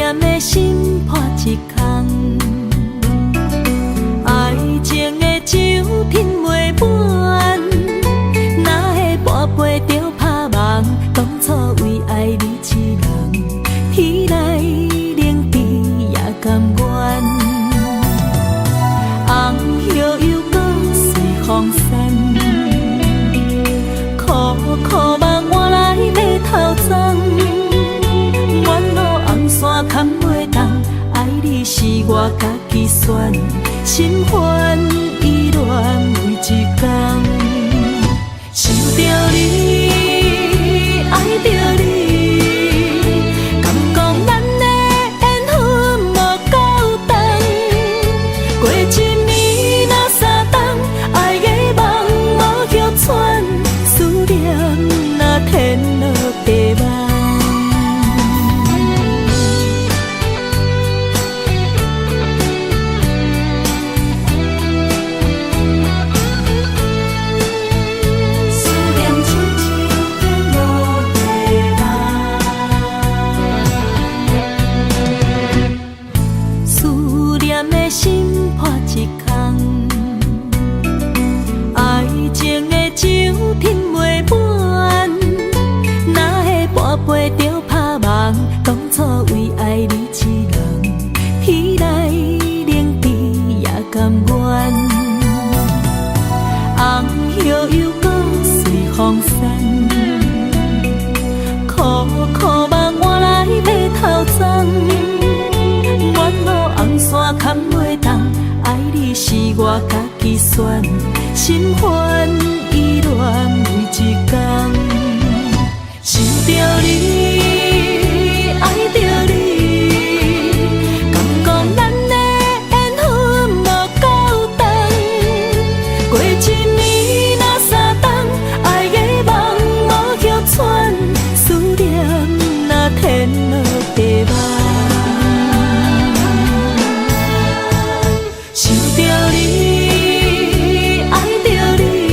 念的心破一空，爱情的酒品袂满，哪会跋杯着拍梦？当初为爱你一人，天来冷滴也甘愿。红叶又搁随风散，苦苦梦换来马头鬃。远路红线牵袂动，爱你是我家己选，心烦意乱为一天。想着你，爱着你，敢讲咱的缘分无够长？过一年若三冬，爱的梦无许喘，思念若天落地网。心破一空，爱情的酒品袂满，哪会跋杯着拍梦？当初为爱你一人，天来冷滴也甘愿。红叶又搁随风散，苦苦梦换来马头鬃。远路红线牵袂动，爱你是我家己选，心烦意乱为一天。想着你，爱着你，敢讲咱的缘分无够长？过一年若三冬，爱的梦无许喘，思念若天落地网。想着你，爱着你。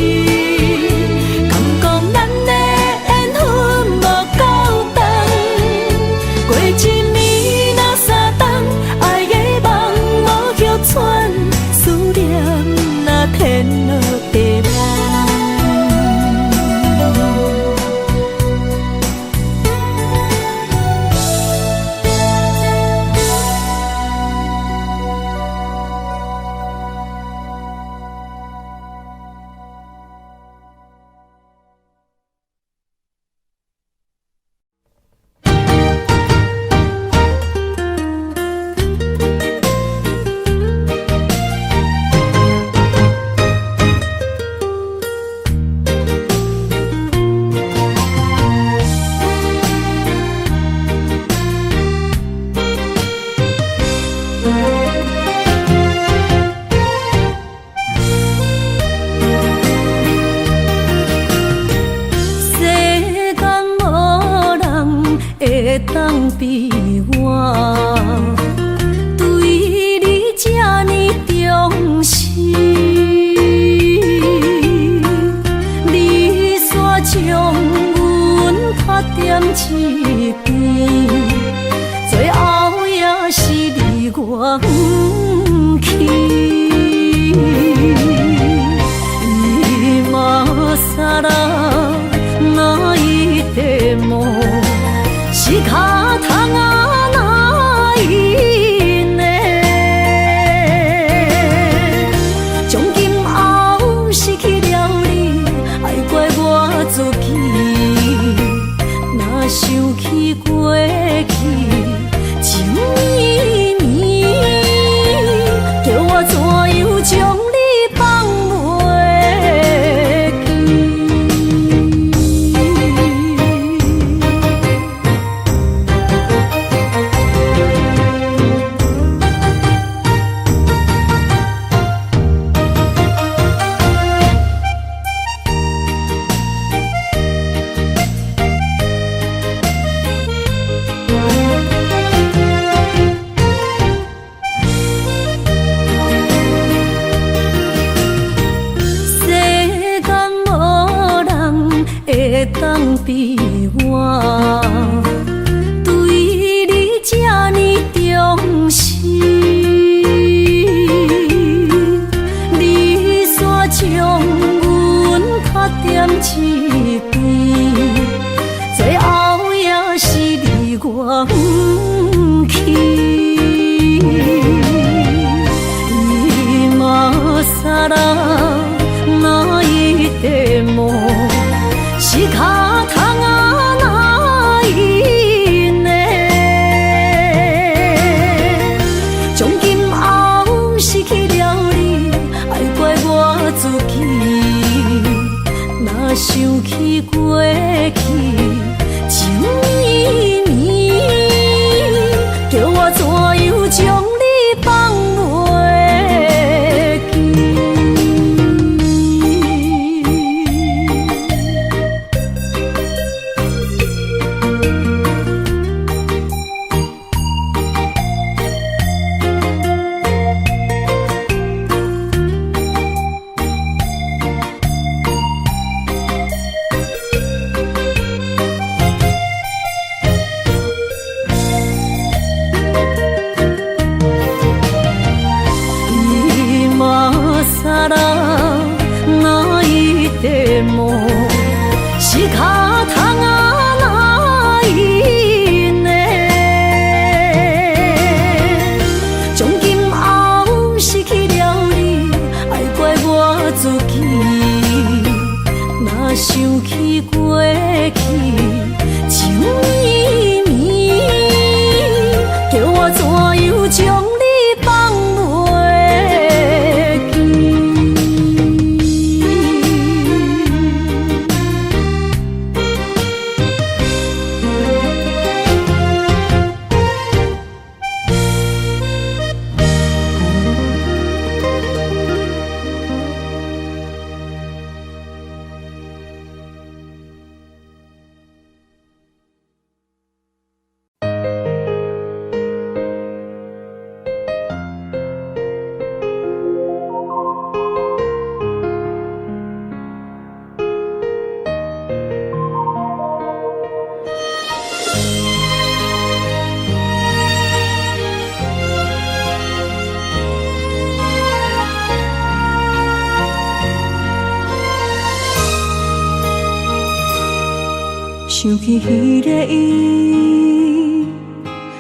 想起彼个伊，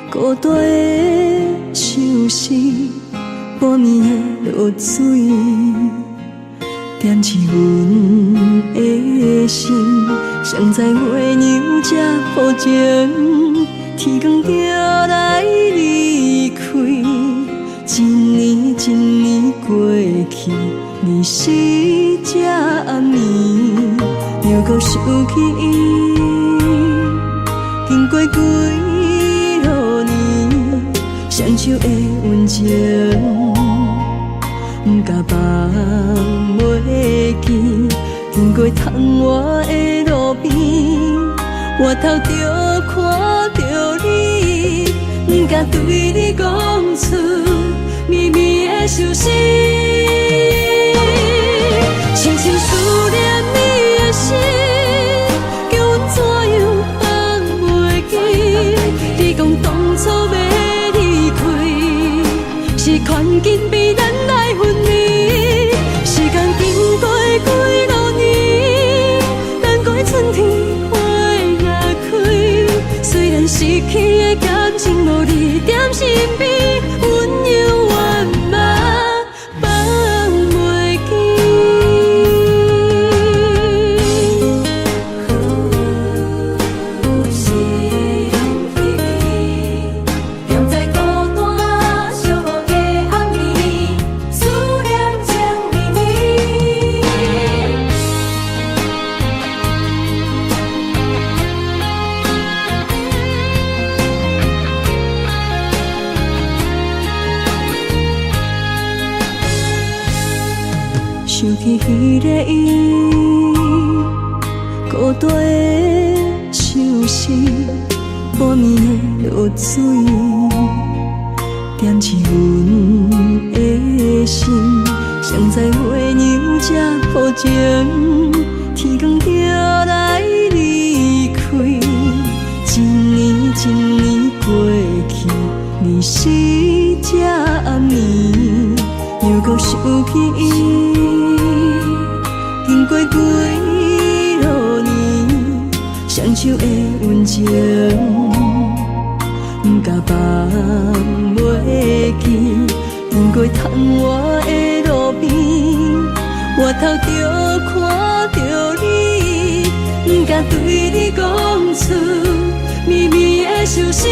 孤单的相思，半暝的落水，点起阮的心。谁知月娘这薄情，天光就来离开。一年一年过去，年时这暗暝，又搁想起伊。经过几落年，双手的温情，不甲放袂记。经过窗外的路边，我头就看到你，不敢对你讲出绵绵的相思。深深思念你的心，叫阮怎样放袂记？你讲当初要离开，是看紧比咱来分离。时间经过几落年，难怪春天花也开。虽然失去的感情无你踮身边，阮永远嘛放袂记。是用记忆，踮在孤单寂寞的暗暝，思念情绵绵。想起彼个伊，孤单的相思，半暝的落水，点起阮的心。谁知月娘这薄情，天光就来离开。一年一年过去，年时这暗暝，又搁想起伊。经过几落年，双手的温情，不甲放袂记。经过窗外的路边，我头就看到你，不敢对你讲出绵绵的相思。